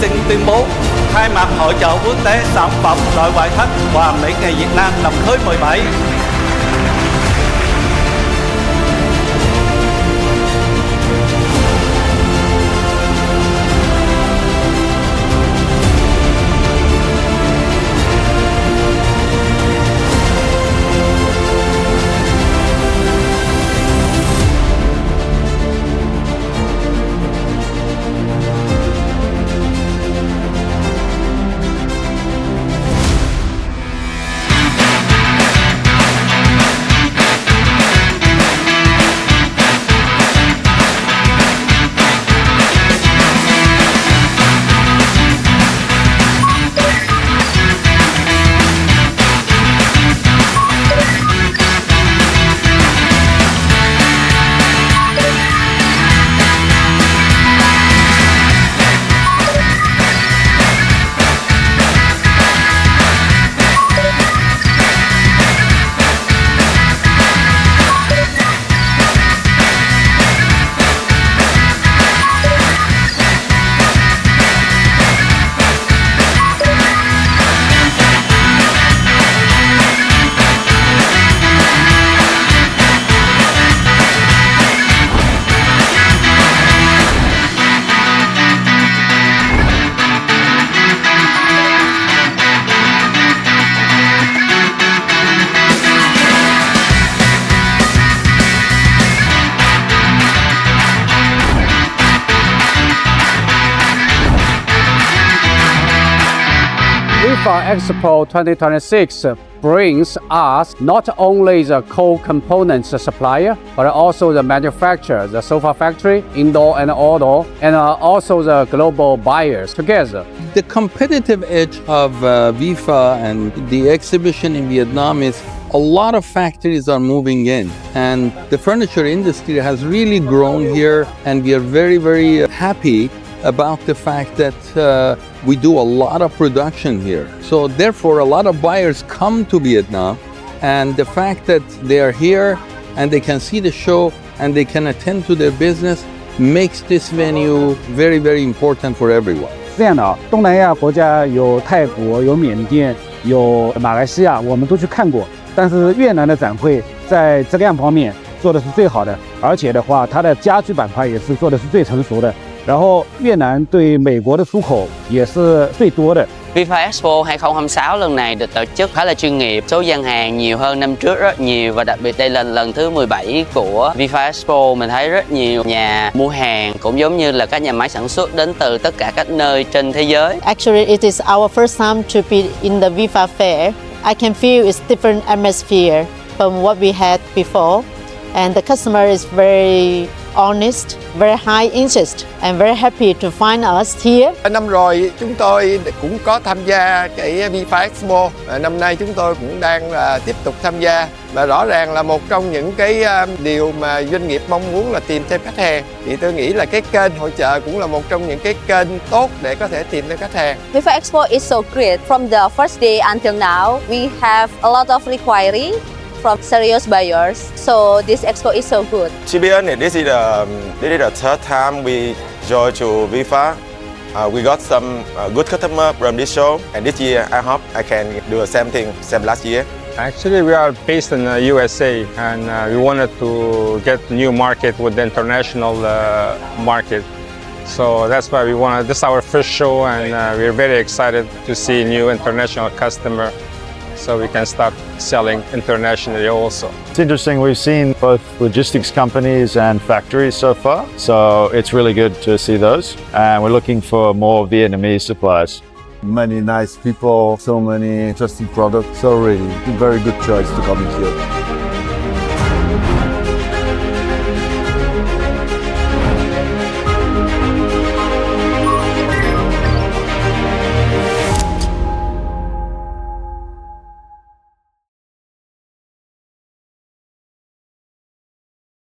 xin tuyên bố khai mạc Hội chợ quốc tế sản phẩm loại ngoại thất và mỹ nghệ Việt Nam lần thứ 17. VIFA EXPO 2026 brings us not only the core components supplier, but also the manufacturer, the sofa factory, indoor and outdoor, and also the global buyers together. The competitive edge of VIFA and the exhibition in Vietnam is a lot of factories are moving in, and the furniture industry has really grown here, and we are very, very happy about the fact that we do a lot of production here. So therefore, a lot of buyers come to Vietnam, and the fact that they are here and they can see the show and they can attend to their business makes this venue very, very important for everyone. 这样的啊，东南亚国家有泰国、有缅甸、有马来西亚，我们都去看过。但是越南的展会在质量方面做的是最好的，而且的话，它的家具板块也是做的是最成熟的。然后越南对美国的出口也是最多的。VIFA EXPO 2026 lần này được tổ chức khá là chuyên nghiệp, số gian hàng nhiều hơn năm trước rất nhiều, và đặc biệt đây là lần thứ 17 của VIFA EXPO. Mình thấy rất nhiều nhà mua hàng cũng giống như là các nhà máy sản xuất đến từ tất cả các nơi trên thế giới. Actually, it is our first time to be in the VIFA fair. I can feel it's different atmosphere from what we had before, and the customer is very honest, very high interest, and very happy to find us here. Năm rồi chúng tôi cũng có tham gia cái VIFA EXPO. Năm nay chúng tôi cũng đang tiếp tục tham gia. Và rõ ràng là một trong những cái điều mà doanh nghiệp mong muốn là tìm thêm khách hàng. Thì tôi nghĩ là cái kênh hội chợ cũng là một trong những cái kênh tốt để có thể tìm thêm khách hàng. VIFA EXPO is so great. From the first day until now, we have a lot of inquiry from serious buyers, so this expo is so good. To be honest, this is the third time we go to VIFA. We got some good customer from this show, and this year I hope I can do the same thing, same last year. Actually, we are based in the USA, and we wanted to get new market with the international market. So that's why we wanted. This is our first show, and we're very excited to see new international customer, so we can start selling internationally also. It's interesting, we've seen both logistics companies and factories so far, so it's really good to see those, and we're looking for more Vietnamese suppliers. Many nice people, so many interesting products, so really very good choice to come here.